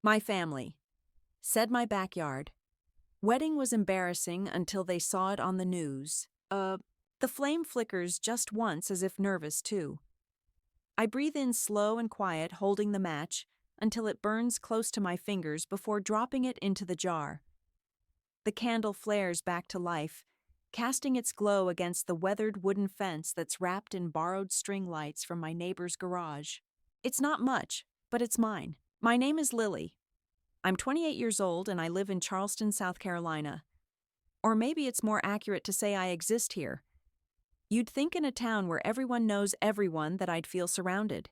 My family. Said my backyard. Wedding was embarrassing until they saw it on the news. The flame flickers just once as if nervous too. I breathe in slow and quiet, holding the match, until it burns close to my fingers before dropping it into the jar. The candle flares back to life, casting its glow against the weathered wooden fence that's wrapped in borrowed string lights from my neighbor's garage. It's not much, but it's mine. My name is Lily. I'm 28 years old and I live in Charleston, South Carolina. Or maybe it's more accurate to say I exist here. You'd think in a town where everyone knows everyone that I'd feel surrounded.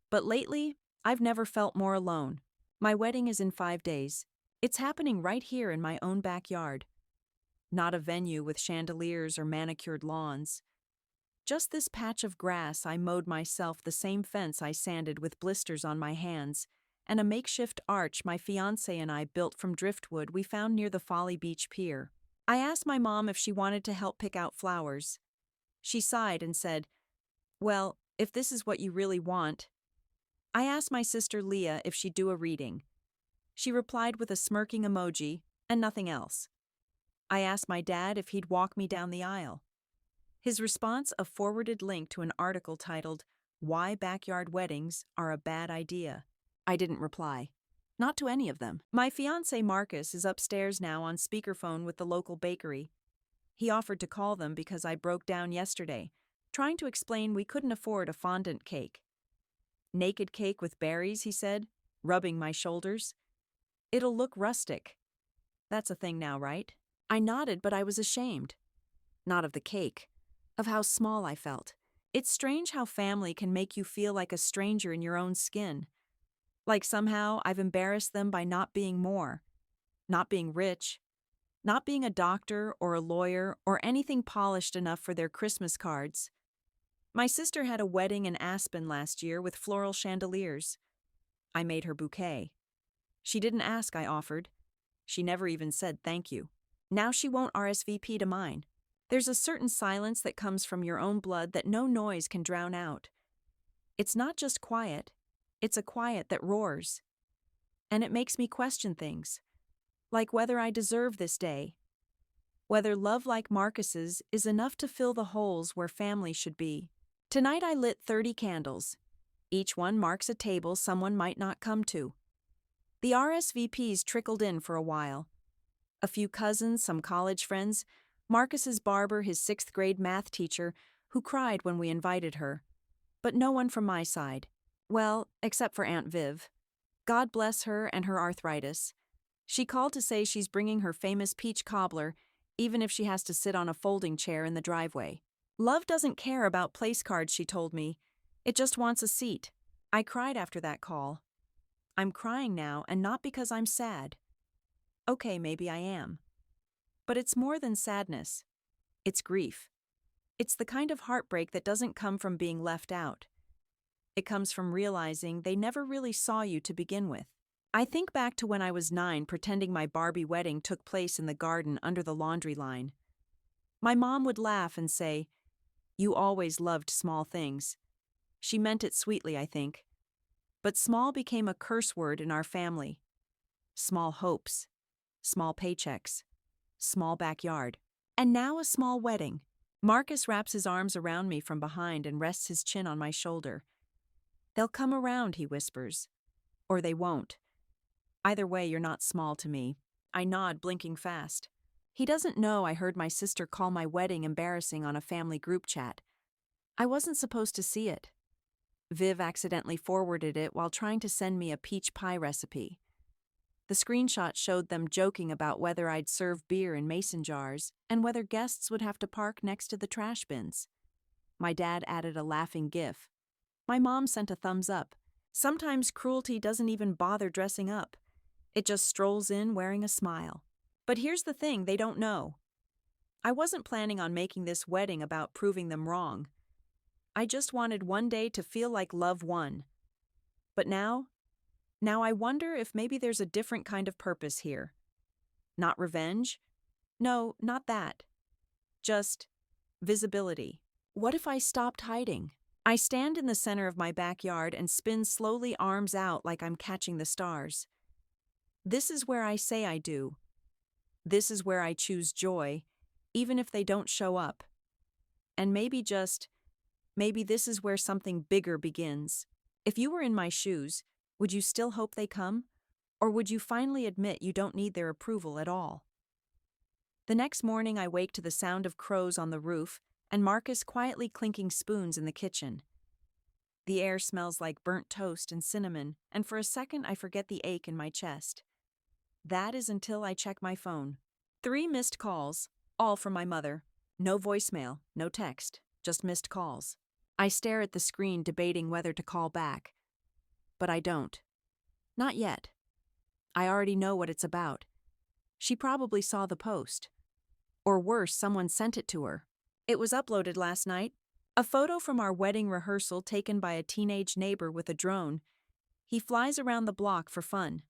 But lately, I've never felt more alone. My wedding is in 5 days. It's happening right here in my own backyard. Not a venue with chandeliers or manicured lawns. Just this patch of grass I mowed myself, the same fence I sanded with blisters on my hands, and a makeshift arch my fiancé and I built from driftwood we found near the Folly Beach pier. I asked my mom if she wanted to help pick out flowers. She sighed and said, "Well, if this is what you really want." I asked my sister Leah if she'd do a reading. She replied with a smirking emoji and nothing else. I asked my dad if he'd walk me down the aisle. His response, a forwarded link to an article titled, "Why Backyard Weddings Are a Bad Idea." I didn't reply. Not to any of them. My fiancé Marcus is upstairs now on speakerphone with the local bakery. He offered to call them because I broke down yesterday, trying to explain we couldn't afford a fondant cake. "Naked cake with berries," he said, rubbing my shoulders. "It'll look rustic." That's a thing now, right? I nodded, but I was ashamed. Not of the cake, of how small I felt. It's strange how family can make you feel like a stranger in your own skin. Like somehow I've embarrassed them by not being more. Not being rich. Not being a doctor or a lawyer or anything polished enough for their Christmas cards. My sister had a wedding in Aspen last year with floral chandeliers. I made her bouquet. She didn't ask, I offered. She never even said thank you. Now she won't RSVP to mine. There's a certain silence that comes from your own blood that no noise can drown out. It's not just quiet, it's a quiet that roars. And it makes me question things, like whether I deserve this day. Whether love like Marcus's is enough to fill the holes where family should be. Tonight I lit 30 candles. Each one marks a table someone might not come to. The RSVPs trickled in for a while. A few cousins, some college friends, Marcus's barber, his 6th grade math teacher, who cried when we invited her. But no one from my side. Well, except for Aunt Viv. God bless her and her arthritis. She called to say she's bringing her famous peach cobbler, even if she has to sit on a folding chair in the driveway. Love doesn't care about place cards, she told me. It just wants a seat. I cried after that call. I'm crying now, and not because I'm sad. Okay, maybe I am. But it's more than sadness. It's grief. It's the kind of heartbreak that doesn't come from being left out. It comes from realizing they never really saw you to begin with. I think back to when I was 9, pretending my Barbie wedding took place in the garden under the laundry line. My mom would laugh and say, "You always loved small things." She meant it sweetly, I think. But small became a curse word in our family. Small hopes, small paychecks, small backyard, and now a small wedding. Marcus wraps his arms around me from behind and rests his chin on my shoulder. "They'll come around," he whispers. Or they won't. Either way, you're not small to me. I nod, blinking fast. He doesn't know I heard my sister call my wedding embarrassing on a family group chat. I wasn't supposed to see it. Viv accidentally forwarded it while trying to send me a peach pie recipe. The screenshot showed them joking about whether I'd serve beer in mason jars and whether guests would have to park next to the trash bins. My dad added a laughing gif. My mom sent a thumbs up. Sometimes cruelty doesn't even bother dressing up. It just strolls in wearing a smile. But here's the thing they don't know. I wasn't planning on making this wedding about proving them wrong. I just wanted one day to feel like love won. But now I wonder if maybe there's a different kind of purpose here. Not revenge? No, not that. Just visibility. What if I stopped hiding? I stand in the center of my backyard and spin slowly, arms out like I'm catching the stars. This is where I say I do. This is where I choose joy, even if they don't show up. And maybe this is where something bigger begins. If you were in my shoes, would you still hope they come? Or would you finally admit you don't need their approval at all? The next morning I wake to the sound of crows on the roof and Marcus quietly clinking spoons in the kitchen. The air smells like burnt toast and cinnamon, and for a second I forget the ache in my chest. That is until I check my phone. 3 missed calls, all from my mother. No voicemail, no text, just missed calls. I stare at the screen debating whether to call back. But I don't. Not yet. I already know what it's about. She probably saw the post. Or worse, someone sent it to her. It was uploaded last night. A photo from our wedding rehearsal taken by a teenage neighbor with a drone. He flies around the block for fun.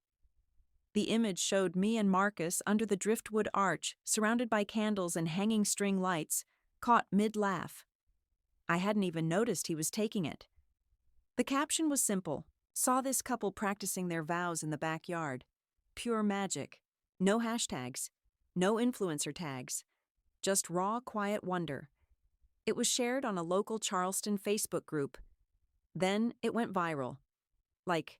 The image showed me and Marcus under the driftwood arch, surrounded by candles and hanging string lights, caught mid-laugh. I hadn't even noticed he was taking it. The caption was simple. Saw this couple practicing their vows in the backyard. Pure magic. No hashtags. No influencer tags. Just raw, quiet wonder. It was shared on a local Charleston Facebook group. Then it went viral. Like,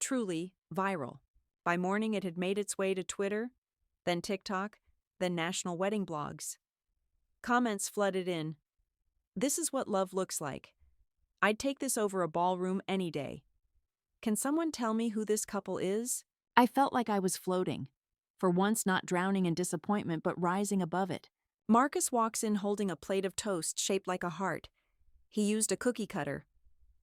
truly viral. By morning it had made its way to Twitter, then TikTok, then national wedding blogs. Comments flooded in. This is what love looks like. I'd take this over a ballroom any day. Can someone tell me who this couple is? I felt like I was floating. For once not drowning in disappointment but rising above it. Marcus walks in holding a plate of toast shaped like a heart. He used a cookie cutter.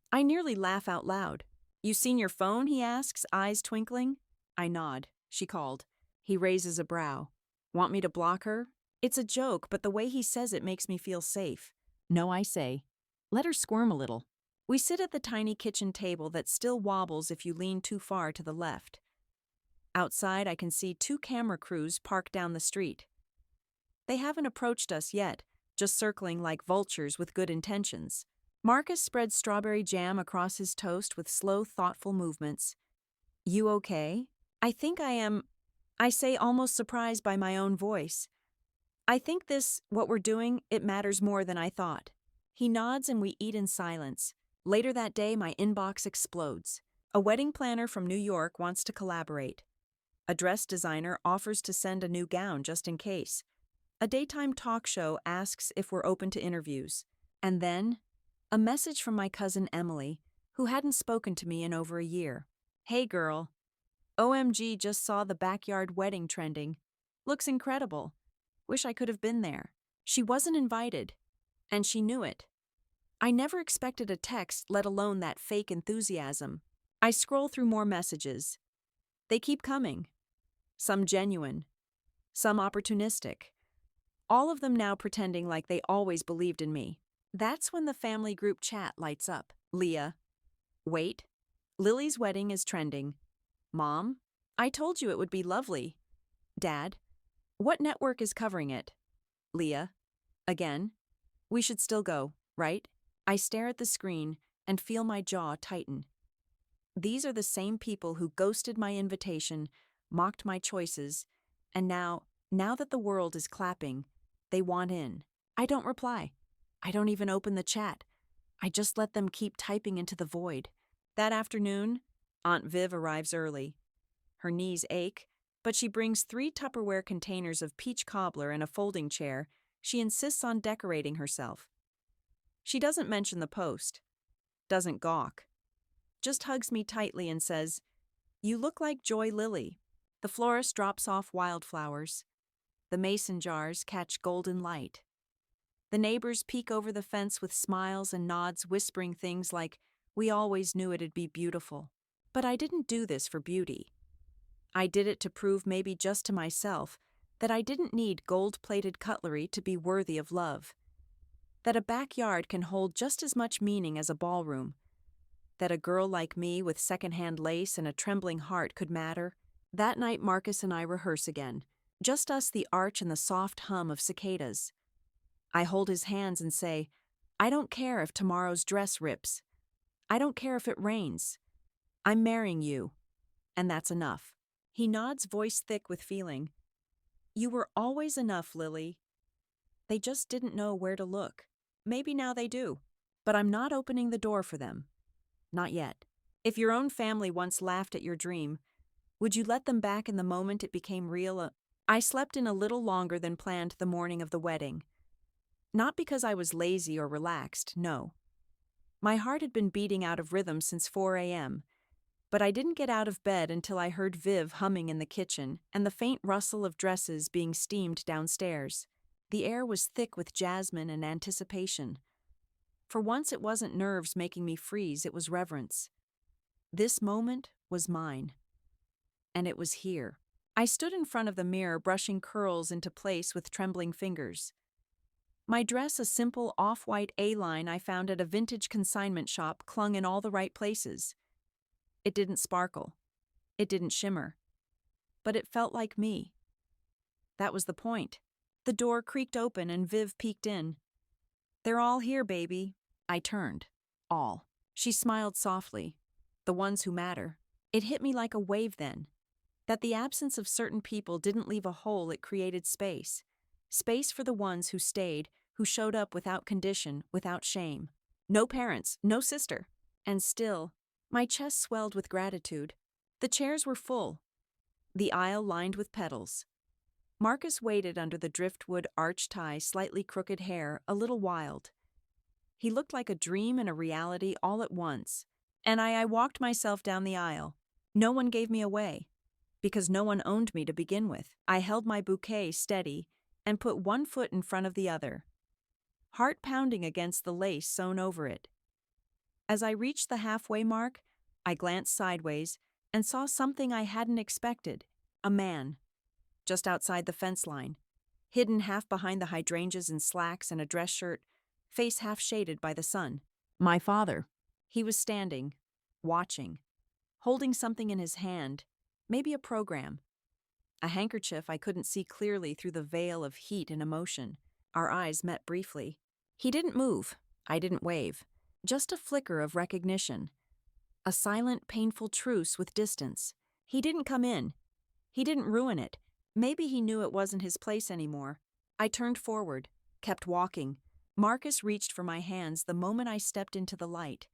I nearly laugh out loud. You seen your phone? He asks, eyes twinkling. I nod. She called. He raises a brow. Want me to block her? It's a joke, but the way he says it makes me feel safe. No, I say. Let her squirm a little. We sit at the tiny kitchen table that still wobbles if you lean too far to the left. Outside, I can see 2 camera crews parked down the street. They haven't approached us yet, just circling like vultures with good intentions. Marcus spreads strawberry jam across his toast with slow, thoughtful movements. You okay? I think I am, I say, almost surprised by my own voice. I think what we're doing, it matters more than I thought. He nods and we eat in silence. Later that day, my inbox explodes. A wedding planner from New York wants to collaborate. A dress designer offers to send a new gown just in case. A daytime talk show asks if we're open to interviews. And then, a message from my cousin Emily, who hadn't spoken to me in over a year. Hey girl. OMG, just saw the backyard wedding trending. Looks incredible. Wish I could have been there. She wasn't invited. And she knew it. I never expected a text, let alone that fake enthusiasm. I scroll through more messages. They keep coming. Some genuine. Some opportunistic. All of them now pretending like they always believed in me. That's when the family group chat lights up. Leah. Wait. Lily's wedding is trending. Mom. I told you it would be lovely. Dad. What network is covering it? Leah. Again. We should still go, right? I stare at the screen and feel my jaw tighten. These are the same people who ghosted my invitation, mocked my choices, and now that the world is clapping, they want in. I don't reply. I don't even open the chat. I just let them keep typing into the void. That afternoon, Aunt Viv arrives early. Her knees ache, but she brings 3 Tupperware containers of peach cobbler and a folding chair. She insists on decorating herself. She doesn't mention the post, doesn't gawk, just hugs me tightly and says, "You look like Joy Lily." The florist drops off wildflowers. The mason jars catch golden light. The neighbors peek over the fence with smiles and nods, whispering things like, "We always knew it'd be beautiful." But I didn't do this for beauty. I did it to prove, maybe just to myself, that I didn't need gold-plated cutlery to be worthy of love. That a backyard can hold just as much meaning as a ballroom. That a girl like me with secondhand lace and a trembling heart could matter. That night Marcus and I rehearse again. Just us, the arch, and the soft hum of cicadas. I hold his hands and say, I don't care if tomorrow's dress rips. I don't care if it rains. I'm marrying you. And that's enough. He nods, voice thick with feeling. You were always enough, Lily. They just didn't know where to look. Maybe now they do. But I'm not opening the door for them. Not yet. If your own family once laughed at your dream, would you let them back in the moment it became real? I slept in a little longer than planned the morning of the wedding. Not because I was lazy or relaxed, no. My heart had been beating out of rhythm since 4 a.m., but I didn't get out of bed until I heard Viv humming in the kitchen and the faint rustle of dresses being steamed downstairs. The air was thick with jasmine and anticipation. For once it wasn't nerves making me freeze, it was reverence. This moment was mine. And it was here. I stood in front of the mirror, brushing curls into place with trembling fingers. My dress, a simple off-white A-line I found at a vintage consignment shop, clung in all the right places. It didn't sparkle. It didn't shimmer. But it felt like me. That was the point. The door creaked open and Viv peeked in. They're all here, baby. I turned. All. She smiled softly. The ones who matter. It hit me like a wave then. That the absence of certain people didn't leave a hole, it created space. Space for the ones who stayed, who showed up without condition, without shame. No parents, no sister. And still, my chest swelled with gratitude. The chairs were full. The aisle lined with petals. Marcus waited under the driftwood arch tie, slightly crooked hair, a little wild. He looked like a dream and a reality all at once. And I walked myself down the aisle. No one gave me away. Because no one owned me to begin with. I held my bouquet steady and put one foot in front of the other, heart pounding against the lace sewn over it. As I reached the halfway mark, I glanced sideways and saw something I hadn't expected. A man, just outside the fence line, hidden half behind the hydrangeas in slacks and a dress shirt, face half shaded by the sun. My father. He was standing, watching, holding something in his hand. Maybe a program. A handkerchief I couldn't see clearly through the veil of heat and emotion. Our eyes met briefly. He didn't move. I didn't wave. Just a flicker of recognition. A silent, painful truce with distance. He didn't come in. He didn't ruin it. Maybe he knew it wasn't his place anymore. I turned forward, kept walking. Marcus reached for my hands the moment I stepped into the light.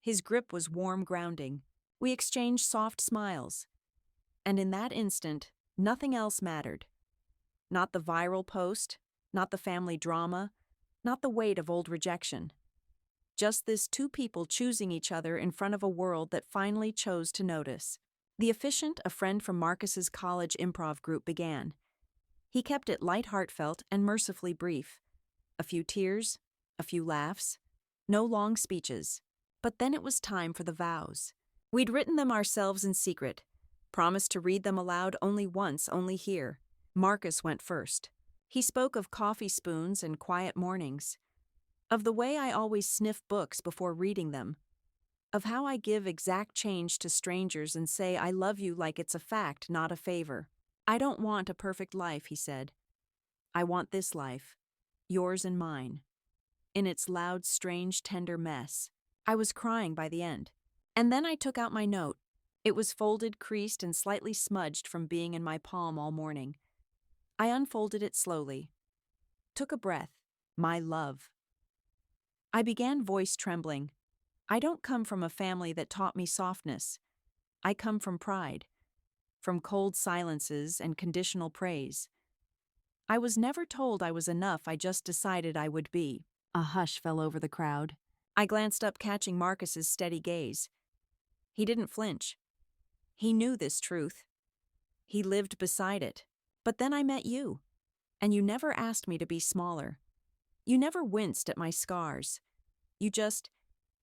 His grip was warm grounding. We exchanged soft smiles. And in that instant, nothing else mattered. Not the viral post, not the family drama, not the weight of old rejection. Just this two people choosing each other in front of a world that finally chose to notice. The officiant, a friend from Marcus's college improv group, began. He kept it light, heartfelt, and mercifully brief. A few tears, a few laughs, no long speeches. But then it was time for the vows. We'd written them ourselves in secret. Promised to read them aloud only once, only here. Marcus went first. He spoke of coffee spoons and quiet mornings, of the way I always sniff books before reading them, of how I give exact change to strangers and say I love you like it's a fact, not a favor. I don't want a perfect life, he said. I want this life, yours and mine, in its loud, strange, tender mess. I was crying by the end. And then I took out my note. It was folded, creased, and slightly smudged from being in my palm all morning. I unfolded it slowly. Took a breath. My love. I began, voice trembling. I don't come from a family that taught me softness. I come from pride. From cold silences and conditional praise. I was never told I was enough, I just decided I would be. A hush fell over the crowd. I glanced up, catching Marcus's steady gaze. He didn't flinch. He knew this truth. He lived beside it. But then I met you. And you never asked me to be smaller. You never winced at my scars. You just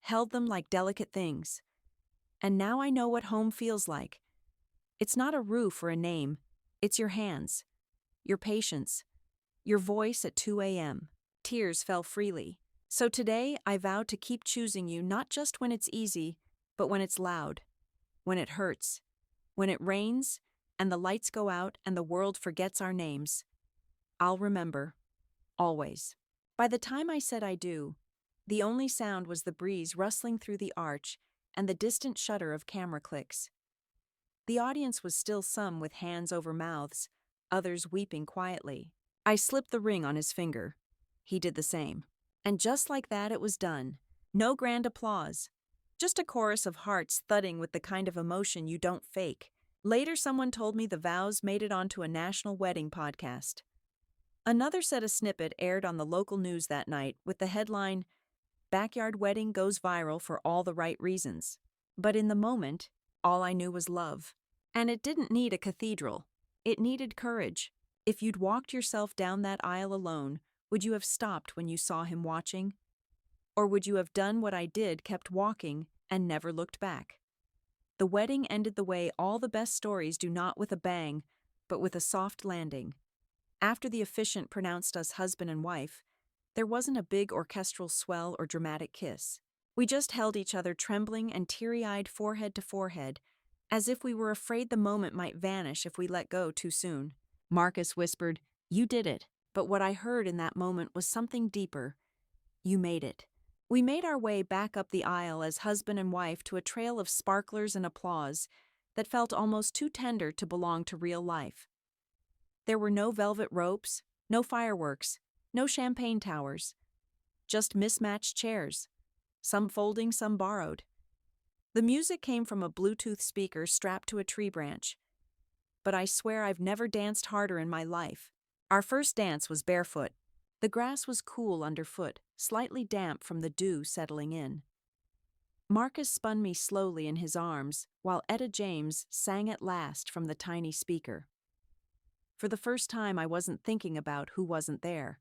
held them like delicate things. And now I know what home feels like. It's not a roof or a name. It's your hands. Your patience. Your voice at 2 a.m. Tears fell freely. So today I vowed to keep choosing you, not just when it's easy, but when it's loud. When it hurts, when it rains, and the lights go out and the world forgets our names. I'll remember. Always. By the time I said I do, the only sound was the breeze rustling through the arch and the distant shudder of camera clicks. The audience was still some with hands over mouths, others weeping quietly. I slipped the ring on his finger. He did the same. And just like that, it was done. No grand applause. Just a chorus of hearts thudding with the kind of emotion you don't fake. Later, someone told me the vows made it onto a national wedding podcast. Another said a snippet aired on the local news that night with the headline, "Backyard Wedding Goes Viral for All the Right Reasons." But in the moment, all I knew was love. And it didn't need a cathedral. It needed courage. If you'd walked yourself down that aisle alone, would you have stopped when you saw him watching? Or would you have done what I did, kept walking, and never looked back? The wedding ended the way all the best stories do, not with a bang, but with a soft landing. After the officiant pronounced us husband and wife, there wasn't a big orchestral swell or dramatic kiss. We just held each other trembling and teary-eyed forehead to forehead, as if we were afraid the moment might vanish if we let go too soon. Marcus whispered, "You did it." But what I heard in that moment was something deeper. You made it. We made our way back up the aisle as husband and wife to a trail of sparklers and applause that felt almost too tender to belong to real life. There were no velvet ropes, no fireworks, no champagne towers, just mismatched chairs, some folding, some borrowed. The music came from a Bluetooth speaker strapped to a tree branch. But I swear I've never danced harder in my life. Our first dance was barefoot. The grass was cool underfoot, slightly damp from the dew settling in. Marcus spun me slowly in his arms, while Etta James sang at last from the tiny speaker. For the first time, I wasn't thinking about who wasn't there.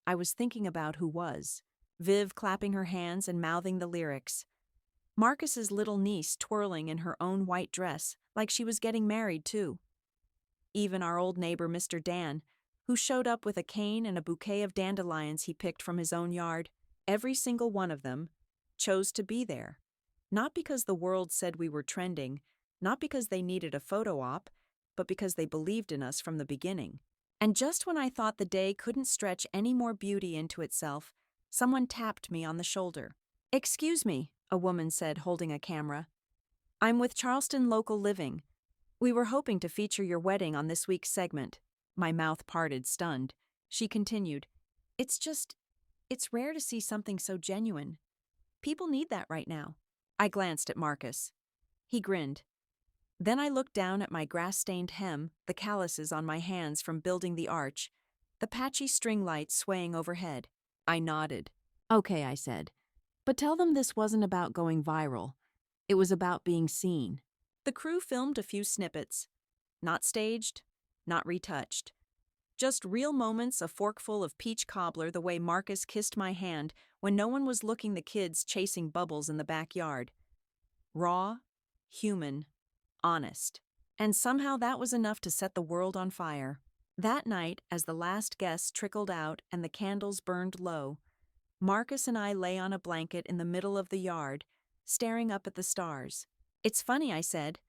I was thinking about who was. Viv clapping her hands and mouthing the lyrics. Marcus's little niece twirling in her own white dress, like she was getting married too. Even our old neighbor Mr. Dan, who showed up with a cane and a bouquet of dandelions he picked from his own yard, every single one of them, chose to be there. Not because the world said we were trending, not because they needed a photo op, but because they believed in us from the beginning. And just when I thought the day couldn't stretch any more beauty into itself, someone tapped me on the shoulder. "Excuse me," a woman said, holding a camera. "I'm with Charleston Local Living. We were hoping to feature your wedding on this week's segment." My mouth parted, stunned. She continued, It's rare to see something so genuine. People need that right now." I glanced at Marcus. He grinned. Then I looked down at my grass-stained hem, the calluses on my hands from building the arch, the patchy string lights swaying overhead. I nodded. "Okay," I said. "But tell them this wasn't about going viral. It was about being seen." The crew filmed a few snippets. Not staged, not retouched. Just real moments, a forkful of peach cobbler the way Marcus kissed my hand when no one was looking, the kids chasing bubbles in the backyard. Raw, human, honest. And somehow that was enough to set the world on fire. That night, as the last guests trickled out and the candles burned low, Marcus and I lay on a blanket in the middle of the yard, staring up at the stars. "It's funny," I said.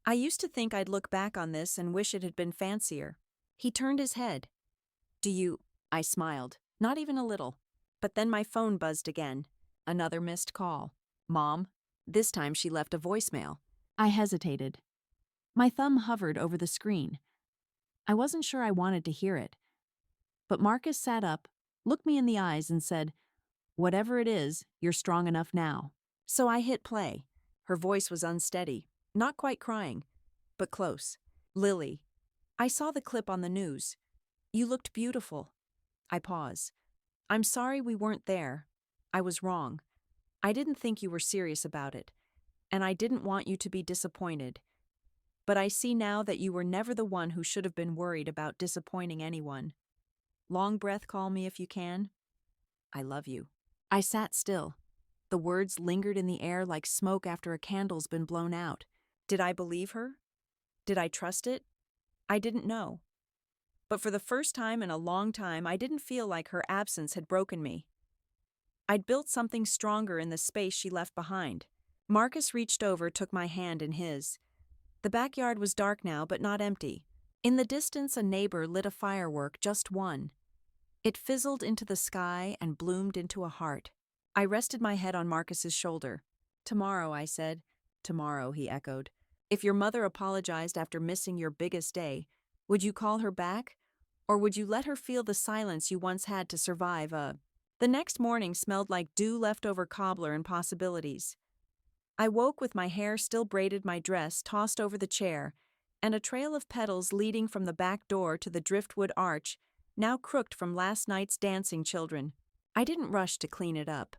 "I used to think I'd look back on this and wish it had been fancier." He turned his head. "Do you?" I smiled. Not even a little. But then my phone buzzed again. Another missed call. "Mom." This time she left a voicemail. I hesitated. My thumb hovered over the screen. I wasn't sure I wanted to hear it. But Marcus sat up, looked me in the eyes, and said, "Whatever it is, you're strong enough now." So I hit play. Her voice was unsteady, not quite crying, but close. "Lily, I saw the clip on the news. You looked beautiful." I pause. "I'm sorry we weren't there. I was wrong. I didn't think you were serious about it, and I didn't want you to be disappointed. But I see now that you were never the one who should have been worried about disappointing anyone. Long breath, call me if you can. I love you." I sat still. The words lingered in the air like smoke after a candle's been blown out. Did I believe her? Did I trust it? I didn't know. But for the first time in a long time, I didn't feel like her absence had broken me. I'd built something stronger in the space she left behind. Marcus reached over, took my hand in his. The backyard was dark now, but not empty. In the distance, a neighbor lit a firework, just one. It fizzled into the sky and bloomed into a heart. I rested my head on Marcus's shoulder. "Tomorrow," I said. "Tomorrow," he echoed. If your mother apologized after missing your biggest day, would you call her back? Or would you let her feel the silence you once had to survive? The next morning smelled like dew, leftover cobbler, and possibilities. I woke with my hair still braided, my dress tossed over the chair, and a trail of petals leading from the back door to the driftwood arch, now crooked from last night's dancing children. I didn't rush to clean it up.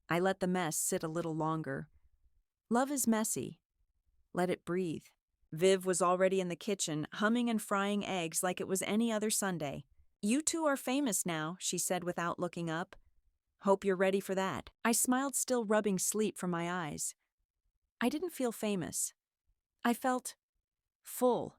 I let the mess sit a little longer. Love is messy. Let it breathe. Viv was already in the kitchen, humming and frying eggs like it was any other Sunday. "You two are famous now," she said without looking up. "Hope you're ready for that." I smiled, still rubbing sleep from my eyes. I didn't feel famous. I felt full.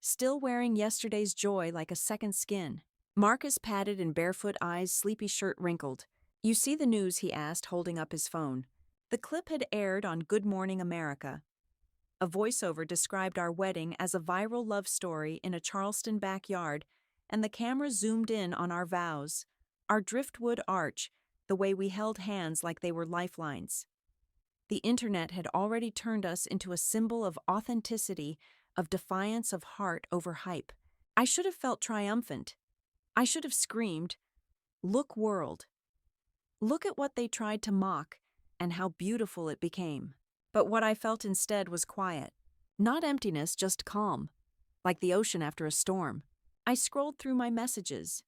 Still wearing yesterday's joy like a second skin. Marcus patted in barefoot eyes, sleepy shirt wrinkled. "You see the news?" he asked, holding up his phone. The clip had aired on Good Morning America. A voiceover described our wedding as a viral love story in a Charleston backyard, and the camera zoomed in on our vows, our driftwood arch, the way we held hands like they were lifelines. The internet had already turned us into a symbol of authenticity, of defiance of heart over hype. I should have felt triumphant. I should have screamed, "Look, world. Look at what they tried to mock, and how beautiful it became." But what I felt instead was quiet. Not emptiness, just calm, like the ocean after a storm. I scrolled through my messages.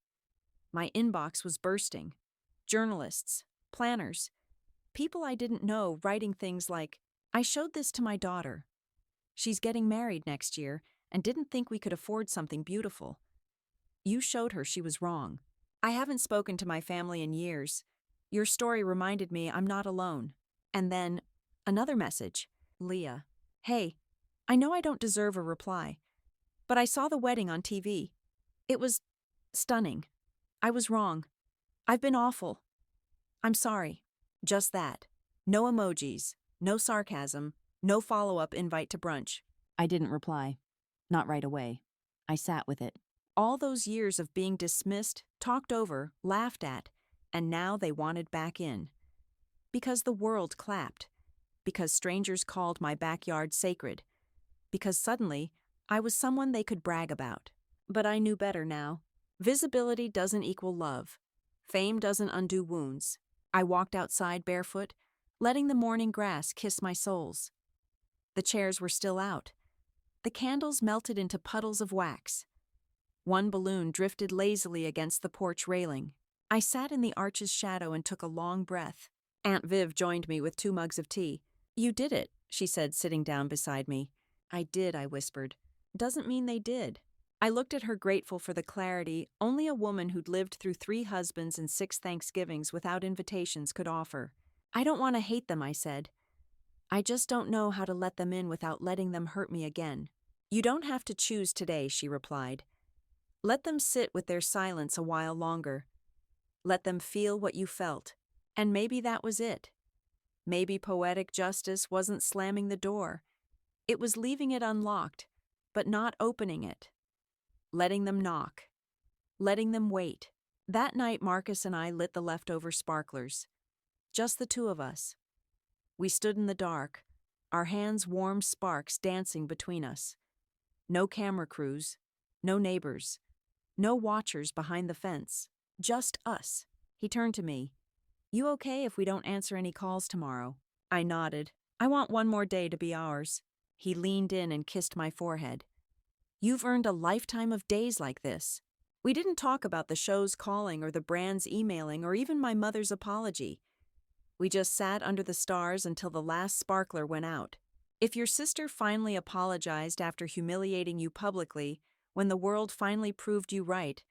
My inbox was bursting. Journalists, planners, people I didn't know writing things like, "I showed this to my daughter. She's getting married next year and didn't think we could afford something beautiful. You showed her she was wrong. I haven't spoken to my family in years. Your story reminded me I'm not alone." And then, another message. "Leah. Hey, I know I don't deserve a reply, but I saw the wedding on TV. It was stunning. I was wrong. I've been awful. I'm sorry." Just that. No emojis, no sarcasm, no follow-up invite to brunch. I didn't reply. Not right away. I sat with it. All those years of being dismissed, talked over, laughed at, and now they wanted back in. Because the world clapped. Because strangers called my backyard sacred. Because suddenly, I was someone they could brag about. But I knew better now. Visibility doesn't equal love. Fame doesn't undo wounds. I walked outside barefoot, letting the morning grass kiss my soles. The chairs were still out. The candles melted into puddles of wax. One balloon drifted lazily against the porch railing. I sat in the arch's shadow and took a long breath. Aunt Viv joined me with 2 mugs of tea. "You did it," she said, sitting down beside me. "I did," I whispered. "Doesn't mean they did." I looked at her, grateful for the clarity only a woman who'd lived through 3 husbands and 6 Thanksgivings without invitations could offer. "I don't want to hate them," I said. "I just don't know how to let them in without letting them hurt me again." "You don't have to choose today," she replied. "Let them sit with their silence a while longer. Let them feel what you felt. And maybe that was it. Maybe poetic justice wasn't slamming the door. It was leaving it unlocked, but not opening it. Letting them knock. Letting them wait." That night, Marcus and I lit the leftover sparklers. Just the 2 of us. We stood in the dark, our hands warm sparks dancing between us. No camera crews, no neighbors, no watchers behind the fence. Just us. He turned to me. "You okay if we don't answer any calls tomorrow?" I nodded. "I want one more day to be ours." He leaned in and kissed my forehead. "You've earned a lifetime of days like this." We didn't talk about the shows calling or the brands emailing or even my mother's apology. We just sat under the stars until the last sparkler went out. If your sister finally apologized after humiliating you publicly, when the world finally proved you right,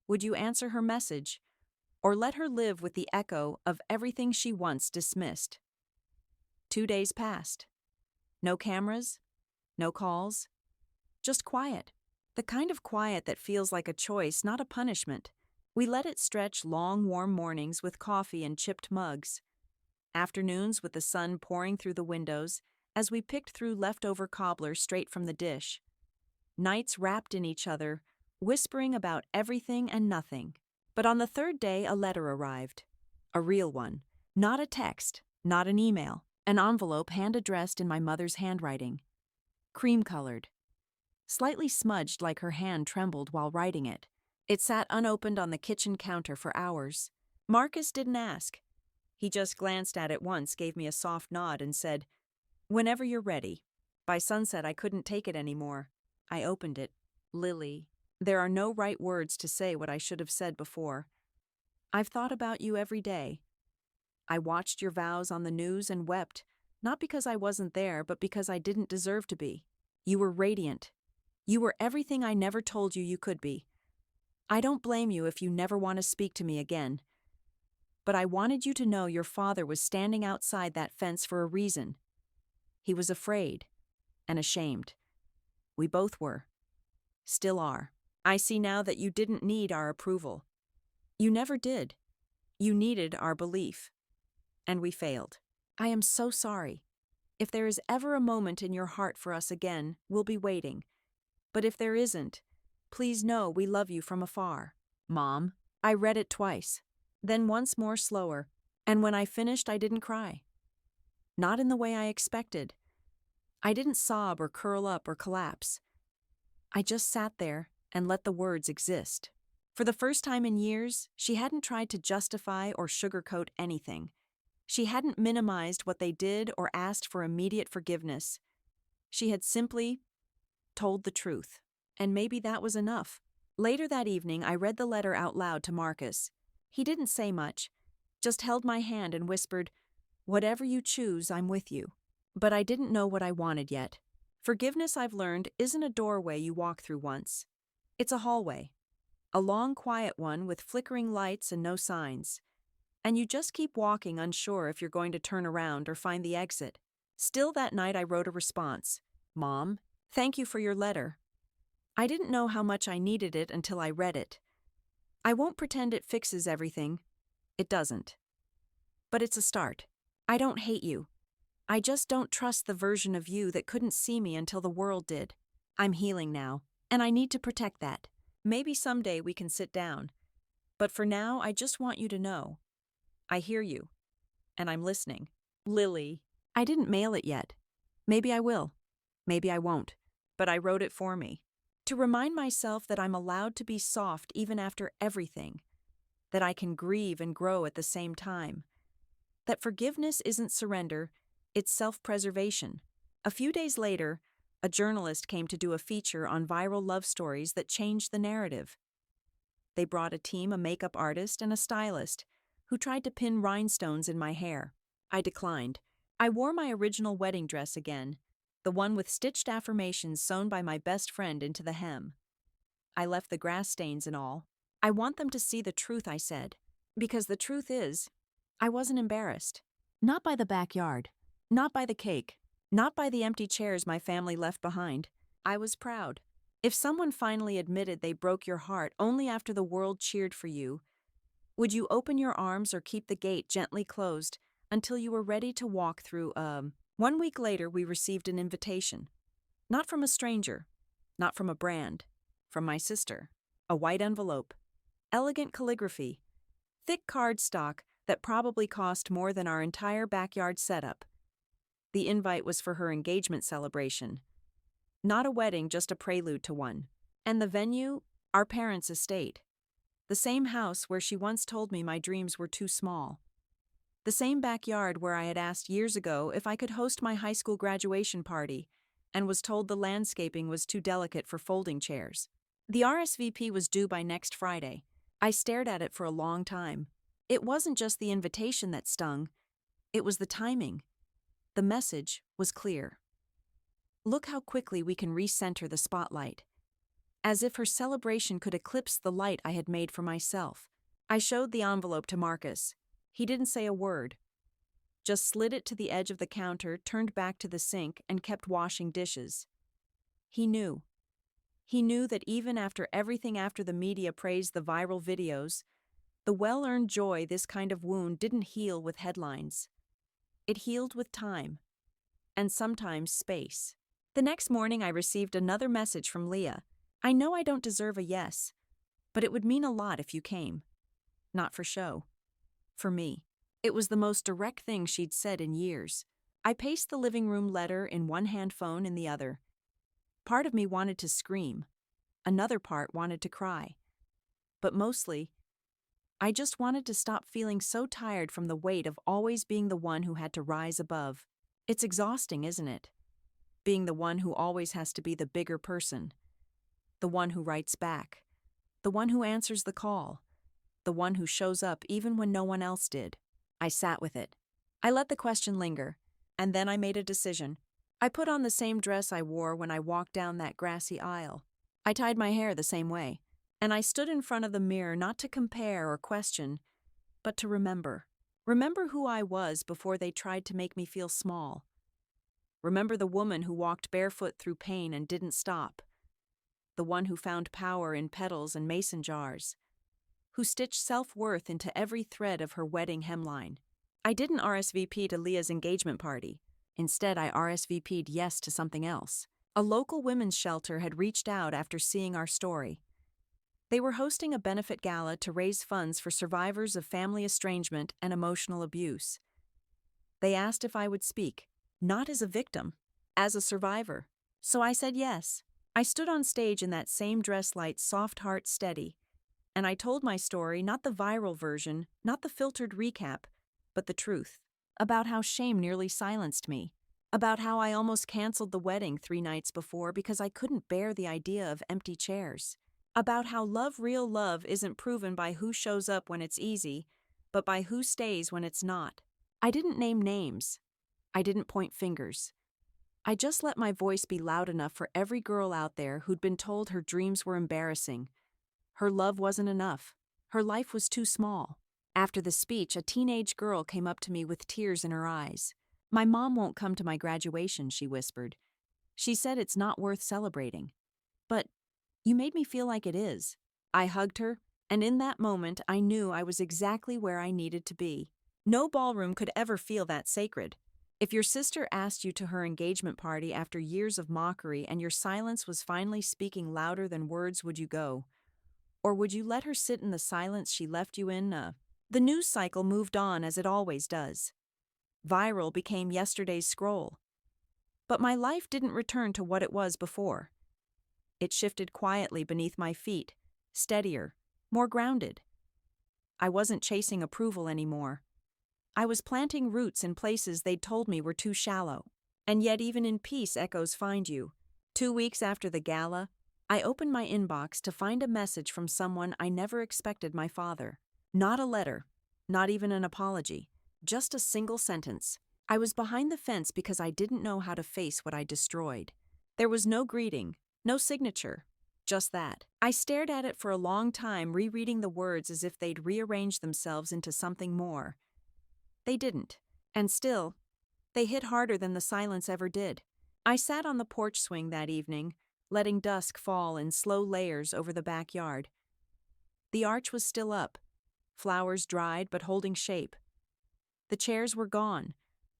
would you answer her message, or let her live with the echo of everything she once dismissed? 2 days passed. No cameras, no calls, just quiet. The kind of quiet that feels like a choice, not a punishment. We let it stretch long, warm mornings with coffee and chipped mugs. Afternoons with the sun pouring through the windows as we picked through leftover cobbler straight from the dish. Nights wrapped in each other, whispering about everything and nothing. But on the 3rd day, a letter arrived. A real one. Not a text, not an email. An envelope hand-addressed in my mother's handwriting. cream-colored, slightly smudged like her hand trembled while writing it. It sat unopened on the kitchen counter for hours. Marcus didn't ask. He just glanced at it once, gave me a soft nod, and said, "Whenever you're ready." By sunset, I couldn't take it anymore. I opened it. Lily. There are no right words to say what I should have said before. I've thought about you every day. I watched your vows on the news and wept, not because I wasn't there, but because I didn't deserve to be. You were radiant. You were everything I never told you you could be. I don't blame you if you never want to speak to me again. But I wanted you to know your father was standing outside that fence for a reason. He was afraid and ashamed. We both were. Still are. I see now that you didn't need our approval. You never did. You needed our belief. And we failed. I am so sorry. If there is ever a moment in your heart for us again, we'll be waiting. But if there isn't, please know we love you from afar. Mom. I read it twice, then once more slower, and when I finished I didn't cry. Not in the way I expected. I didn't sob or curl up or collapse. I just sat there and let the words exist. For the first time in years, she hadn't tried to justify or sugarcoat anything. She hadn't minimized what they did or asked for immediate forgiveness. She had simply told the truth, and maybe that was enough. Later that evening, I read the letter out loud to Marcus. He didn't say much, just held my hand and whispered, "Whatever you choose, I'm with you." But I didn't know what I wanted yet. Forgiveness, I've learned, isn't a doorway you walk through once. It's a hallway. A long, quiet one with flickering lights and no signs. And you just keep walking, unsure if you're going to turn around or find the exit. Still that night I wrote a response. "Mom, thank you for your letter. I didn't know how much I needed it until I read it. I won't pretend it fixes everything. It doesn't. But it's a start. I don't hate you. I just don't trust the version of you that couldn't see me until the world did. I'm healing now, and I need to protect that. Maybe someday we can sit down. But for now, I just want you to know. I hear you, and I'm listening. Lily." I didn't mail it yet. Maybe I will. Maybe I won't. But I wrote it for me. To remind myself that I'm allowed to be soft even after everything. That I can grieve and grow at the same time. That forgiveness isn't surrender, it's self-preservation. A few days later, a journalist came to do a feature on viral love stories that changed the narrative. They brought a team, a makeup artist and a stylist, who tried to pin rhinestones in my hair. I declined. I wore my original wedding dress again, the one with stitched affirmations sewn by my best friend into the hem. I left the grass stains and all. I want them to see the truth, I said. Because the truth is, I wasn't embarrassed. Not by the backyard. Not by the cake. Not by the empty chairs my family left behind. I was proud. If someone finally admitted they broke your heart only after the world cheered for you, would you open your arms or keep the gate gently closed until you were ready to walk through? 1 week later, we received an invitation. Not from a stranger. Not from a brand. From my sister. A white envelope. Elegant calligraphy. Thick cardstock that probably cost more than our entire backyard setup. The invite was for her engagement celebration. Not a wedding, just a prelude to one. And the venue? Our parents' estate. The same house where she once told me my dreams were too small. The same backyard where I had asked years ago if I could host my high school graduation party and was told the landscaping was too delicate for folding chairs. The RSVP was due by next Friday. I stared at it for a long time. It wasn't just the invitation that stung. It was the timing. The message was clear. Look how quickly we can recenter the spotlight. As if her celebration could eclipse the light I had made for myself. I showed the envelope to Marcus. He didn't say a word. Just slid it to the edge of the counter, turned back to the sink, and kept washing dishes. He knew. He knew that even after everything after the media praised the viral videos, the well-earned joy this kind of wound didn't heal with headlines. It healed with time. And sometimes space. The next morning I received another message from Leah. I know I don't deserve a yes, but it would mean a lot if you came. Not for show. For me. It was the most direct thing she'd said in years. I paced the living room letter in one hand, phone in the other. Part of me wanted to scream. Another part wanted to cry. But mostly, I just wanted to stop feeling so tired from the weight of always being the one who had to rise above. It's exhausting, isn't it? Being the one who always has to be the bigger person. The one who writes back. The one who answers the call. The one who shows up even when no one else did. I sat with it. I let the question linger, and then I made a decision. I put on the same dress I wore when I walked down that grassy aisle. I tied my hair the same way, and I stood in front of the mirror not to compare or question, but to remember. Remember who I was before they tried to make me feel small. Remember the woman who walked barefoot through pain and didn't stop. The one who found power in petals and mason jars. Who stitched self-worth into every thread of her wedding hemline. I didn't RSVP to Leah's engagement party. Instead, I RSVP'd yes to something else. A local women's shelter had reached out after seeing our story. They were hosting a benefit gala to raise funds for survivors of family estrangement and emotional abuse. They asked if I would speak, not as a victim, as a survivor. So I said yes. I stood on stage in that same dress light, soft heart steady, and I told my story, not the viral version, not the filtered recap, but the truth. About how shame nearly silenced me. About how I almost canceled the wedding 3 nights before because I couldn't bear the idea of empty chairs. About how real love isn't proven by who shows up when it's easy, but by who stays when it's not. I didn't name names. I didn't point fingers. I just let my voice be loud enough for every girl out there who'd been told her dreams were embarrassing. Her love wasn't enough. Her life was too small. After the speech, a teenage girl came up to me with tears in her eyes. "My mom won't come to my graduation," she whispered. "She said it's not worth celebrating." "But you made me feel like it is." I hugged her, and in that moment I knew I was exactly where I needed to be. No ballroom could ever feel that sacred. If your sister asked you to her engagement party after years of mockery and your silence was finally speaking louder than words, would you go? Or would you let her sit in the silence she left you in? The news cycle moved on as it always does. Viral became yesterday's scroll. But my life didn't return to what it was before. It shifted quietly beneath my feet, steadier, more grounded. I wasn't chasing approval anymore. I was planting roots in places they'd told me were too shallow. And yet even in peace echoes find you. 2 weeks after the gala, I opened my inbox to find a message from someone I never expected, my father. Not a letter, not even an apology, just a single sentence. I was behind the fence because I didn't know how to face what I destroyed. There was no greeting, no signature, just that. I stared at it for a long time, rereading the words as if they'd rearranged themselves into something more. They didn't, and still, they hit harder than the silence ever did. I sat on the porch swing that evening, letting dusk fall in slow layers over the backyard. The arch was still up, flowers dried but holding shape. The chairs were gone,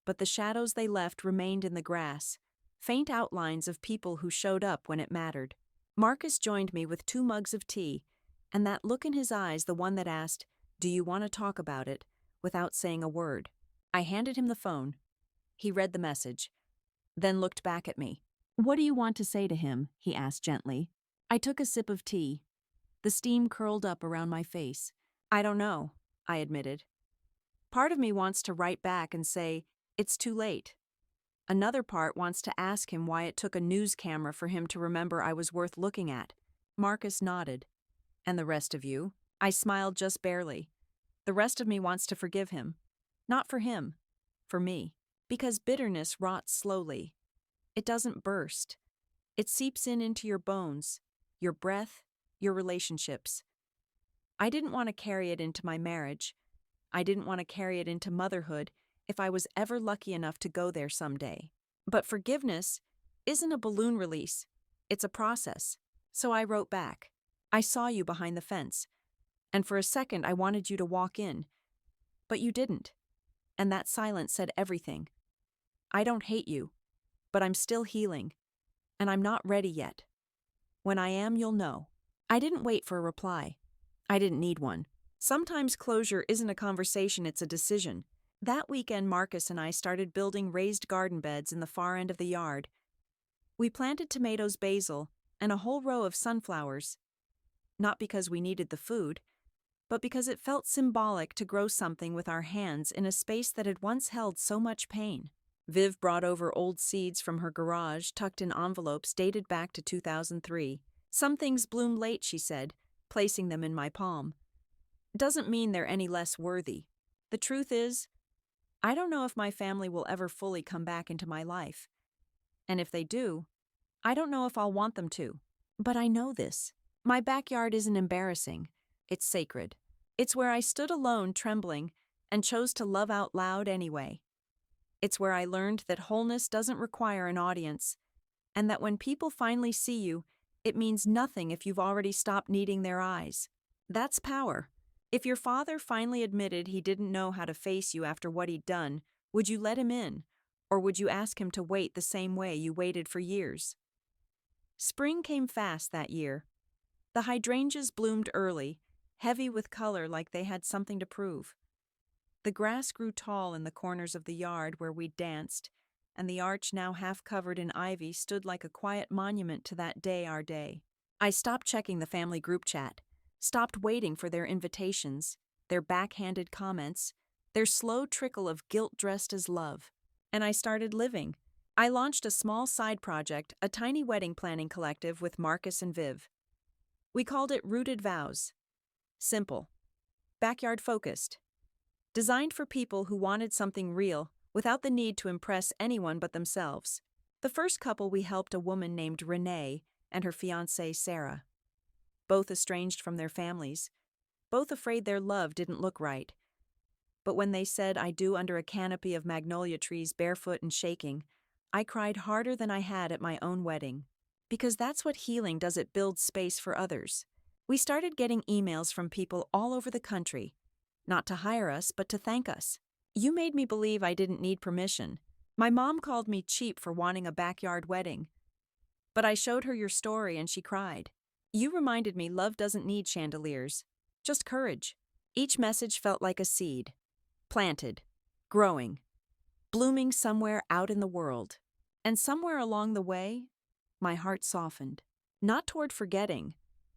but the shadows they left remained in the grass, faint outlines of people who showed up when it mattered. Marcus joined me with 2 mugs of tea, and that look in his eyes, the one that asked, "Do you want to talk about it?" without saying a word. I handed him the phone. He read the message, then looked back at me. "What do you want to say to him?" he asked gently. I took a sip of tea. The steam curled up around my face. "I don't know," I admitted. Part of me wants to write back and say, "It's too late." Another part wants to ask him why it took a news camera for him to remember I was worth looking at. Marcus nodded. "And the rest of you?" I smiled just barely. The rest of me wants to forgive him. Not for him, for me. Because bitterness rots slowly. It doesn't burst. It seeps into your bones, your breath, your relationships. I didn't want to carry it into my marriage. I didn't want to carry it into motherhood if I was ever lucky enough to go there someday. But forgiveness isn't a balloon release. It's a process. So I wrote back. "I saw you behind the fence, and for a second I wanted you to walk in. But you didn't. And that silence said everything. I don't hate you, but I'm still healing, and I'm not ready yet. When I am, you'll know." I didn't wait for a reply. I didn't need one. Sometimes closure isn't a conversation, it's a decision. That weekend, Marcus and I started building raised garden beds in the far end of the yard. We planted tomatoes, basil, and a whole row of sunflowers, not because we needed the food, but because it felt symbolic to grow something with our hands in a space that had once held so much pain. Viv brought over old seeds from her garage tucked in envelopes dated back to 2003. Some things bloom late, she said, placing them in my palm. Doesn't mean they're any less worthy. The truth is, I don't know if my family will ever fully come back into my life. And if they do, I don't know if I'll want them to. But I know this. My backyard isn't embarrassing. It's sacred. It's where I stood alone, trembling, and chose to love out loud anyway. It's where I learned that wholeness doesn't require an audience, and that when people finally see you, it means nothing if you've already stopped needing their eyes. That's power. If your father finally admitted he didn't know how to face you after what he'd done, would you let him in, or would you ask him to wait the same way you waited for years? Spring came fast that year. The hydrangeas bloomed early, heavy with color like they had something to prove. The grass grew tall in the corners of the yard where we'd danced, and the arch, now half covered in ivy, stood like a quiet monument to that day, our day. I stopped checking the family group chat, stopped waiting for their invitations, their backhanded comments, their slow trickle of guilt dressed as love. And I started living. I launched a small side project, a tiny wedding planning collective with Marcus and Viv. We called it Rooted Vows. Simple. Backyard focused. Designed for people who wanted something real without the need to impress anyone but themselves. The first couple we helped, a woman named Renee and her fiancé Sarah. Both estranged from their families, both afraid their love didn't look right. But when they said "I do" under a canopy of magnolia trees, barefoot and shaking, I cried harder than I had at my own wedding. Because that's what healing does, it builds space for others. We started getting emails from people all over the country, not to hire us, but to thank us. You made me believe I didn't need permission. My mom called me cheap for wanting a backyard wedding. But I showed her your story and she cried. You reminded me love doesn't need chandeliers, just courage. Each message felt like a seed. Planted, growing, blooming somewhere out in the world. And somewhere along the way, my heart softened. Not toward forgetting,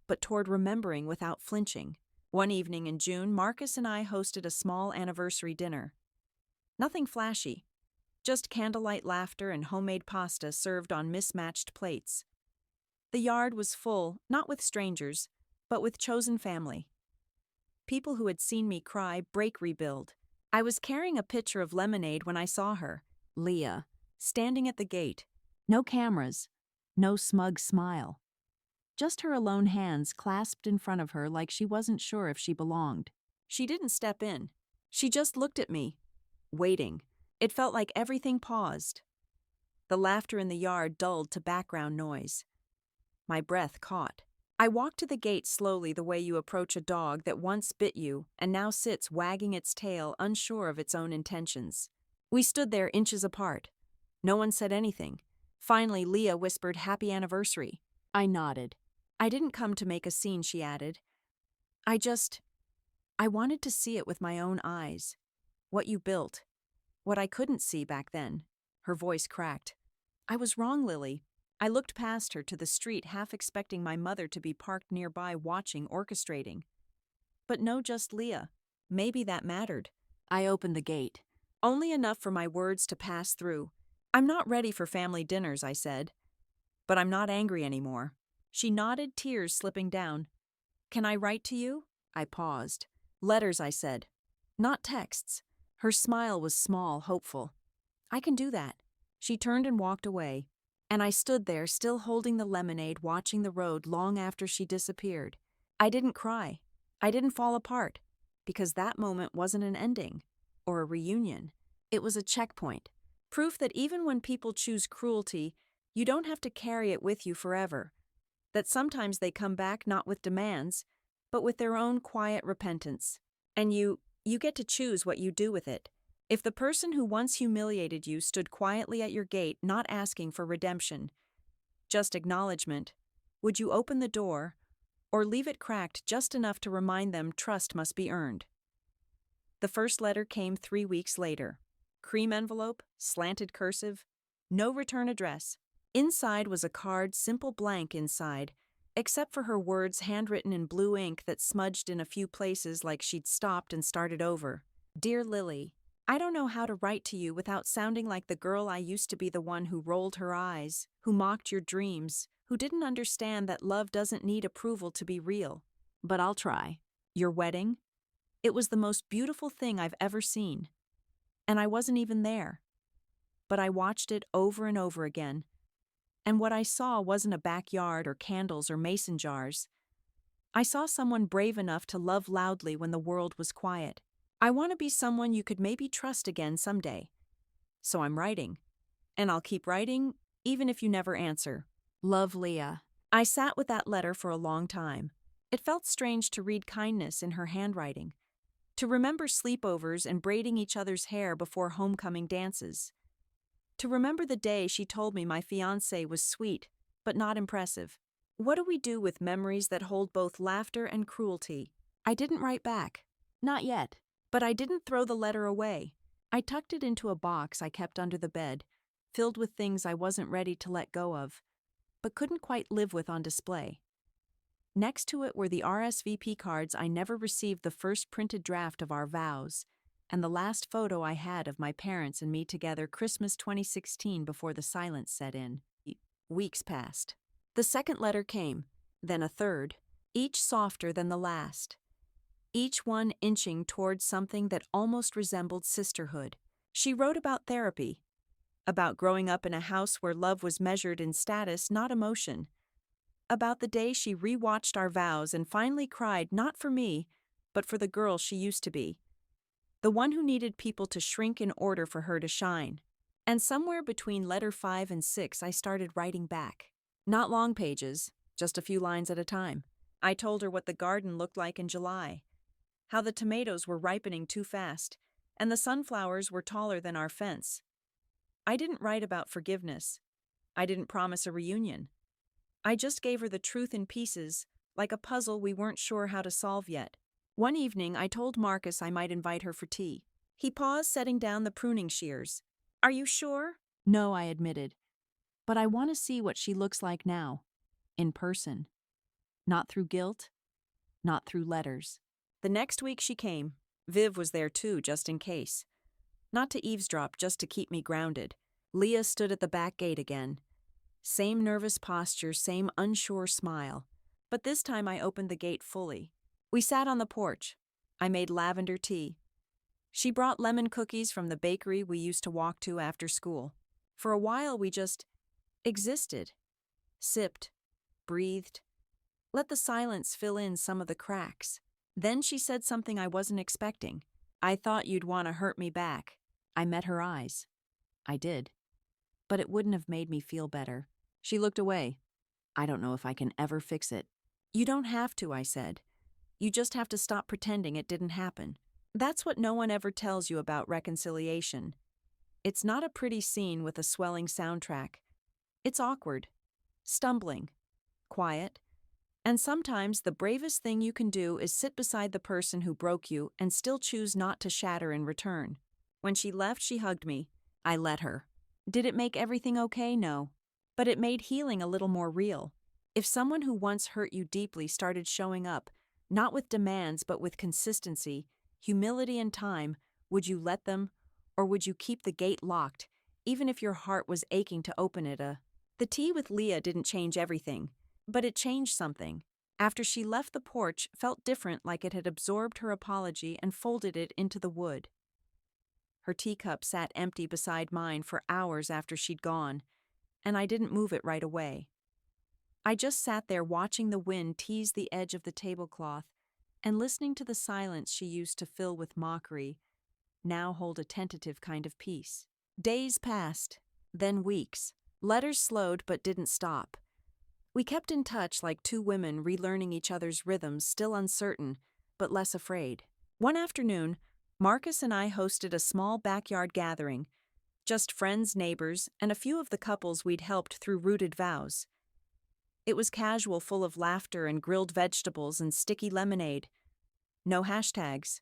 but toward remembering without flinching. One evening in June, Marcus and I hosted a small anniversary dinner. Nothing flashy, just candlelight laughter and homemade pasta served on mismatched plates. The yard was full, not with strangers, but with chosen family. People who had seen me cry, break, rebuild. I was carrying a pitcher of lemonade when I saw her, Leah, standing at the gate. No cameras, no smug smile. Just her alone hands clasped in front of her like she wasn't sure if she belonged. She didn't step in. She just looked at me, waiting. It felt like everything paused. The laughter in the yard dulled to background noise. My breath caught. I walked to the gate slowly, the way you approach a dog that once bit you and now sits wagging its tail, unsure of its own intentions. We stood there inches apart. No one said anything. Finally, Leah whispered, "Happy anniversary." I nodded. "I didn't come to make a scene," she added. I wanted to see it with my own eyes. What you built. What I couldn't see back then." Her voice cracked. "I was wrong, Lily." I looked past her to the street, half expecting my mother to be parked nearby watching, orchestrating. But no, just Leah. Maybe that mattered. I opened the gate. Only enough for my words to pass through. "I'm not ready for family dinners," I said. "But I'm not angry anymore." She nodded, tears slipping down. "Can I write to you?" I paused. "Letters," I said. "Not texts." Her smile was small, hopeful. "I can do that." She turned and walked away. And I stood there, still holding the lemonade, watching the road long after she disappeared. I didn't cry. I didn't fall apart. Because that moment wasn't an ending. Or a reunion. It was a checkpoint. Proof that even when people choose cruelty, you don't have to carry it with you forever. That sometimes they come back not with demands, but with their own quiet repentance. And you get to choose what you do with it. If the person who once humiliated you stood quietly at your gate, not asking for redemption, just acknowledgement, would you open the door, or leave it cracked just enough to remind them trust must be earned? The first letter came 3 weeks later. Cream envelope, slanted cursive, no return address. Inside was a card, simple blank inside, except for her words handwritten in blue ink that smudged in a few places like she'd stopped and started over. Dear Lily, I don't know how to write to you without sounding like the girl I used to be, the one who rolled her eyes, who mocked your dreams, who didn't understand that love doesn't need approval to be real. But I'll try. Your wedding? It was the most beautiful thing I've ever seen. And I wasn't even there. But I watched it over and over again. And what I saw wasn't a backyard or candles or mason jars. I saw someone brave enough to love loudly when the world was quiet. I want to be someone you could maybe trust again someday. So I'm writing. And I'll keep writing, even if you never answer. Love, Leah. I sat with that letter for a long time. It felt strange to read kindness in her handwriting, to remember sleepovers and braiding each other's hair before homecoming dances, to remember the day she told me my fiancé was sweet, but not impressive. What do we do with memories that hold both laughter and cruelty? I didn't write back. Not yet. But I didn't throw the letter away. I tucked it into a box I kept under the bed, filled with things I wasn't ready to let go of, but couldn't quite live with on display. Next to it were the RSVP cards I never received, the first printed draft of our vows, and the last photo I had of my parents and me together, Christmas 2016, before the silence set in. Weeks passed. The second letter came, then a third, each softer than the last. Each one inching towards something that almost resembled sisterhood. She wrote about therapy, about growing up in a house where love was measured in status, not emotion, about the day she rewatched our vows and finally cried, not for me, but for the girl she used to be, the one who needed people to shrink in order for her to shine. And somewhere between letter 5 and 6, I started writing back. Not long pages, just a few lines at a time. I told her what the garden looked like in July, how the tomatoes were ripening too fast, and the sunflowers were taller than our fence. I didn't write about forgiveness. I didn't promise a reunion. I just gave her the truth in pieces, like a puzzle we weren't sure how to solve yet. One evening, I told Marcus I might invite her for tea. He paused, setting down the pruning shears. Are you sure? No, I admitted. But I want to see what she looks like now, in person. Not through guilt, not through letters. The next week she came. Viv was there too, just in case. Not to eavesdrop, just to keep me grounded. Leah stood at the back gate again. Same nervous posture, same unsure smile. But this time I opened the gate fully. We sat on the porch. I made lavender tea. She brought lemon cookies from the bakery we used to walk to after school. For a while we just existed. Sipped, breathed, let the silence fill in some of the cracks. Then she said something I wasn't expecting. I thought you'd want to hurt me back. I met her eyes. I did. But it wouldn't have made me feel better. She looked away. I don't know if I can ever fix it. You don't have to, I said. You just have to stop pretending it didn't happen. That's what no one ever tells you about reconciliation. It's not a pretty scene with a swelling soundtrack. It's awkward, stumbling, quiet. And sometimes the bravest thing you can do is sit beside the person who broke you and still choose not to shatter in return. When she left, she hugged me. I let her. Did it make everything okay? No. But it made healing a little more real. If someone who once hurt you deeply started showing up, not with demands but with consistency, humility and time, would you let them? Or would you keep the gate locked, even if your heart was aching to open it? The tea with Leah didn't change everything. But it changed something. After she left, the porch felt different, like it had absorbed her apology and folded it into the wood. Her teacup sat empty beside mine for hours after she'd gone, and I didn't move it right away. I just sat there watching the wind tease the edge of the tablecloth and listening to the silence she used to fill with mockery, now hold a tentative kind of peace. Days passed, then weeks. Letters slowed but didn't stop. We kept in touch like two women relearning each other's rhythms, still uncertain, but less afraid. One afternoon, Marcus and I hosted a small backyard gathering, just friends, neighbors, and a few of the couples we'd helped through rooted vows. It was casual, full of laughter and grilled vegetables and sticky lemonade. No hashtags,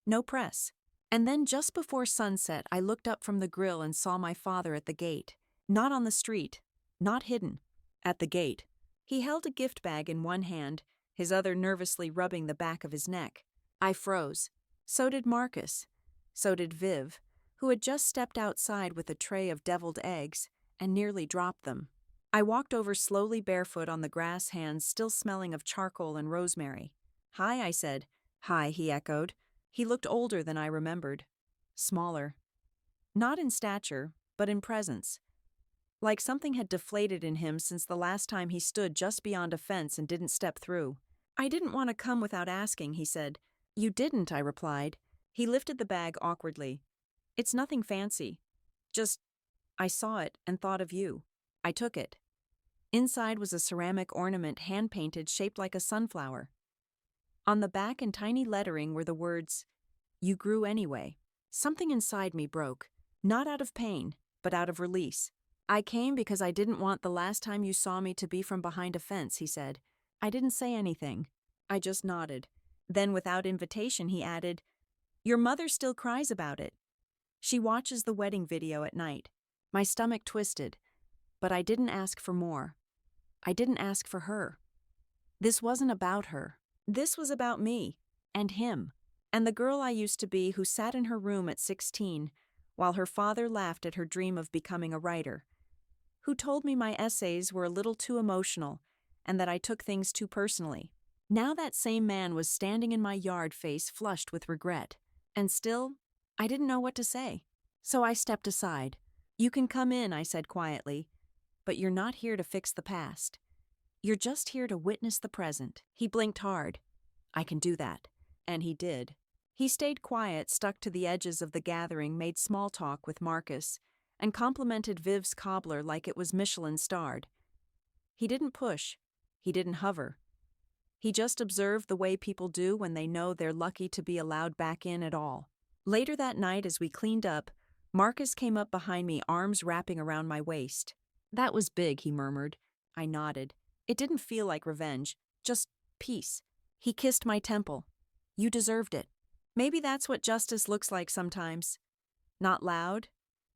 no press. And then just before sunset, I looked up from the grill and saw my father at the gate, not on the street, not hidden, at the gate. He held a gift bag in one hand, his other nervously rubbing the back of his neck. I froze. So did Marcus. So did Viv, who had just stepped outside with a tray of deviled eggs and nearly dropped them. I walked over slowly barefoot on the grass, hands still smelling of charcoal and rosemary. "Hi," I said. "Hi," he echoed. He looked older than I remembered. Smaller. Not in stature, but in presence. Like something had deflated in him since the last time he stood just beyond a fence and didn't step through. "I didn't want to come without asking," he said. "You didn't," I replied. He lifted the bag awkwardly. "It's nothing fancy. Just, I saw it and thought of you." I took it. Inside was a ceramic ornament hand-painted shaped like a sunflower. On the back in tiny lettering were the words, "You grew anyway." Something inside me broke, not out of pain, but out of release. "I came because I didn't want the last time you saw me to be from behind a fence," he said. I didn't say anything. I just nodded. Then, without invitation, he added, "Your mother still cries about it. She watches the wedding video at night." My stomach twisted, but I didn't ask for more. I didn't ask for her. This wasn't about her. This was about me, and him, and the girl I used to be who sat in her room at 16 while her father laughed at her dream of becoming a writer, who told me my essays were a little too emotional and that I took things too personally. Now that same man was standing in my yard, face flushed with regret, and still, I didn't know what to say. So I stepped aside. "You can come in," I said quietly, "but you're not here to fix the past. You're just here to witness the present." He blinked hard. "I can do that." And he did. He stayed quiet, stuck to the edges of the gathering, made small talk with Marcus, and complimented Viv's cobbler like it was Michelin-starred. He didn't push. He didn't hover. He just observed the way people do when they know they're lucky to be allowed back in at all. Later that night, as we cleaned up, Marcus came up behind me, arms wrapping around my waist. "That was big," he murmured. I nodded. It didn't feel like revenge, just peace. He kissed my temple. "You deserved it." Maybe that's what justice looks like sometimes. Not loud,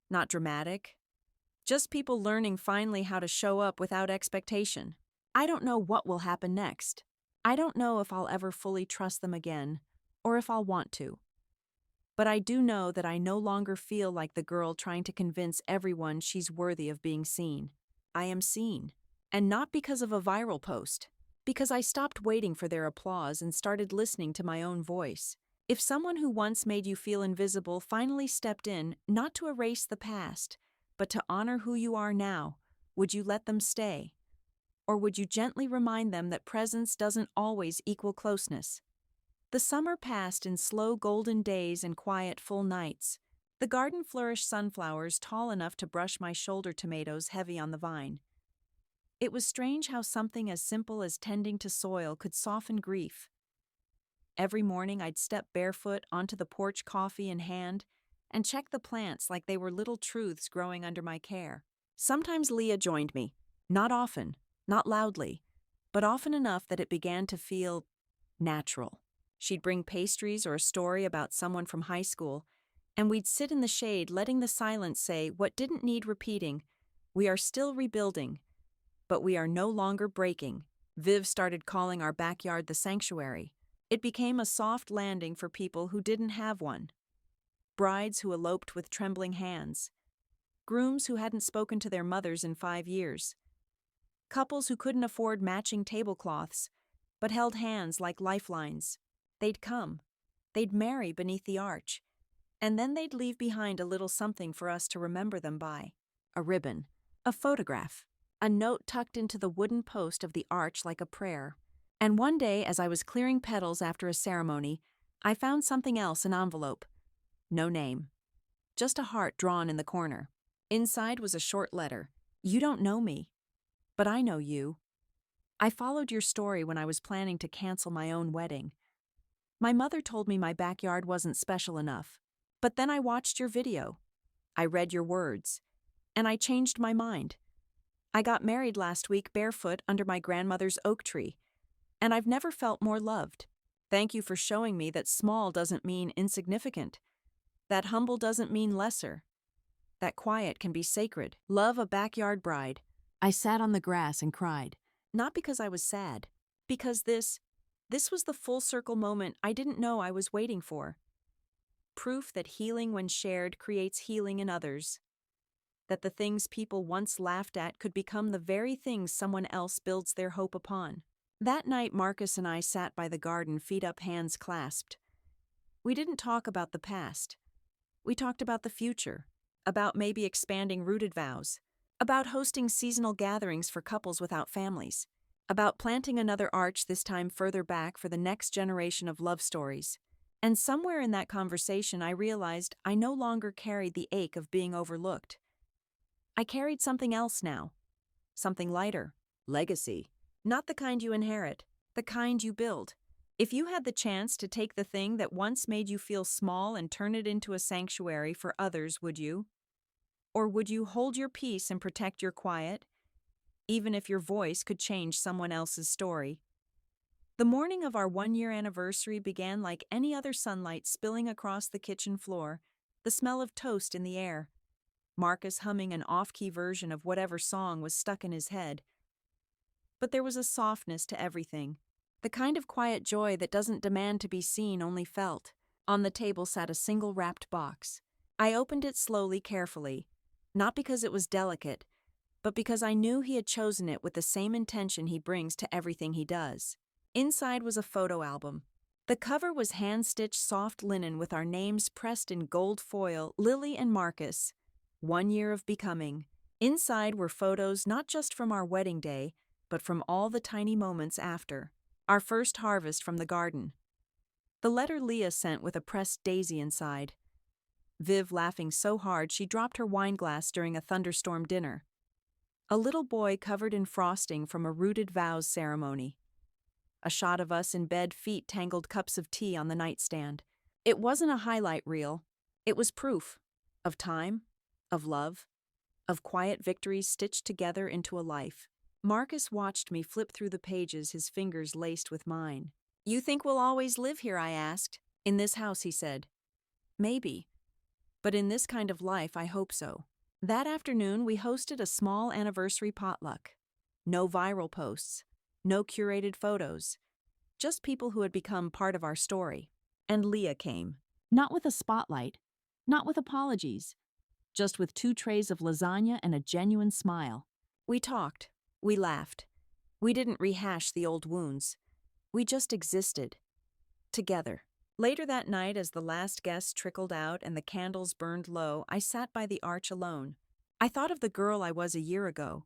not dramatic. Just people learning finally how to show up without expectation. I don't know what will happen next. I don't know if I'll ever fully trust them again, or if I'll want to. But I do know that I no longer feel like the girl trying to convince everyone she's worthy of being seen. I am seen. And not because of a viral post. Because I stopped waiting for their applause and started listening to my own voice. If someone who once made you feel invisible finally stepped in, not to erase the past, but to honor who you are now, would you let them stay? Or would you gently remind them that presence doesn't always equal closeness? The summer passed in slow golden days and quiet full nights. The garden flourished sunflowers tall enough to brush my shoulder tomatoes heavy on the vine. It was strange how something as simple as tending to soil could soften grief. Every morning I'd step barefoot onto the porch, coffee in hand, and check the plants like they were little truths growing under my care. Sometimes Leah joined me. Not often, not loudly, but often enough that it began to feel natural. She'd bring pastries or a story about someone from high school, and we'd sit in the shade letting the silence say what didn't need repeating. We are still rebuilding, but we are no longer breaking. Viv started calling our backyard the sanctuary. It became a soft landing for people who didn't have one. Brides who eloped with trembling hands. Grooms who hadn't spoken to their mothers in 5 years. Couples who couldn't afford matching tablecloths, but held hands like lifelines. They'd come. They'd marry beneath the arch. And then they'd leave behind a little something for us to remember them by. A ribbon. A photograph. A note tucked into the wooden post of the arch like a prayer. And one day, as I was clearing petals after a ceremony, I found something else, an envelope. No name. Just a heart drawn in the corner. Inside was a short letter. "You don't know me, but I know you. I followed your story when I was planning to cancel my own wedding. My mother told me my backyard wasn't special enough, but then I watched your video. I read your words, and I changed my mind. I got married last week barefoot under my grandmother's oak tree, and I've never felt more loved. Thank you for showing me that small doesn't mean insignificant, that humble doesn't mean lesser, that quiet can be sacred. Love, a backyard bride." I sat on the grass and cried, not because I was sad, because this was the full circle moment I didn't know I was waiting for. Proof that healing when shared creates healing in others. That the things people once laughed at could become the very things someone else builds their hope upon. That night Marcus and I sat by the garden, feet up, hands clasped. We didn't talk about the past. We talked about the future, about maybe expanding rooted vows, about hosting seasonal gatherings for couples without families, about planting another arch, this time further back, for the next generation of love stories. And somewhere in that conversation I realized I no longer carried the ache of being overlooked. I carried something else now. Something lighter. Legacy. Not the kind you inherit, the kind you build. If you had the chance to take the thing that once made you feel small and turn it into a sanctuary for others, would you? Or would you hold your peace and protect your quiet, even if your voice could change someone else's story? The morning of our 1-year anniversary began like any other, sunlight spilling across the kitchen floor, the smell of toast in the air, Marcus humming an off-key version of whatever song was stuck in his head. But there was a softness to everything, the kind of quiet joy that doesn't demand to be seen, only felt. On the table sat a single wrapped box. I opened it slowly, carefully, not because it was delicate, but because I knew he had chosen it with the same intention he brings to everything he does. Inside was a photo album. The cover was hand-stitched soft linen with our names pressed in gold foil, Lily and Marcus. 1 year of becoming. Inside were photos not just from our wedding day, but from all the tiny moments after. Our first harvest from the garden. The letter Leah sent with a pressed daisy inside. Viv laughing so hard she dropped her wine glass during a thunderstorm dinner. A little boy covered in frosting from a rooted vows ceremony. A shot of us in bed, feet tangled, cups of tea on the nightstand. It wasn't a highlight reel. It was proof. Of time. Of love. Of quiet victories stitched together into a life. Marcus watched me flip through the pages, his fingers laced with mine. "You think we'll always live here?" I asked. "In this house," he said. "Maybe. But in this kind of life, I hope so." That afternoon, we hosted a small anniversary potluck. No viral posts. No curated photos. Just people who had become part of our story. And Leah came. Not with a spotlight. Not with apologies. Just with 2 trays of lasagna and a genuine smile. We talked. We laughed. We didn't rehash the old wounds. We just existed. Together. Later that night, as the last guest trickled out and the candles burned low, I sat by the arch alone. I thought of the girl I was a year ago.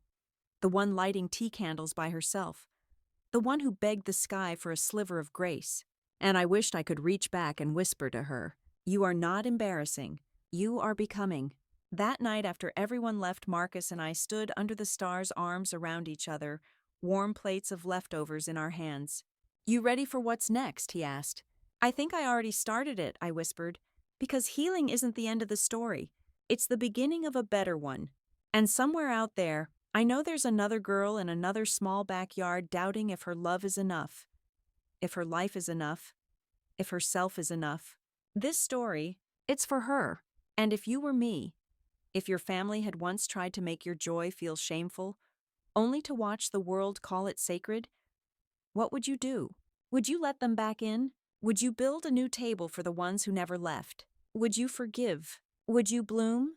The one lighting tea candles by herself. The one who begged the sky for a sliver of grace. And I wished I could reach back and whisper to her, "You are not embarrassing. You are becoming." That night, after everyone left, Marcus and I stood under the stars, arms around each other, warm plates of leftovers in our hands. "You ready for what's next?" he asked. "I think I already started it," I whispered, "because healing isn't the end of the story. It's the beginning of a better one. And somewhere out there, I know there's another girl in another small backyard doubting if her love is enough, if her life is enough, if herself is enough. This story, it's for her. And if you were me, if your family had once tried to make your joy feel shameful, only to watch the world call it sacred, what would you do? Would you let them back in? Would you build a new table for the ones who never left? Would you forgive? Would you bloom?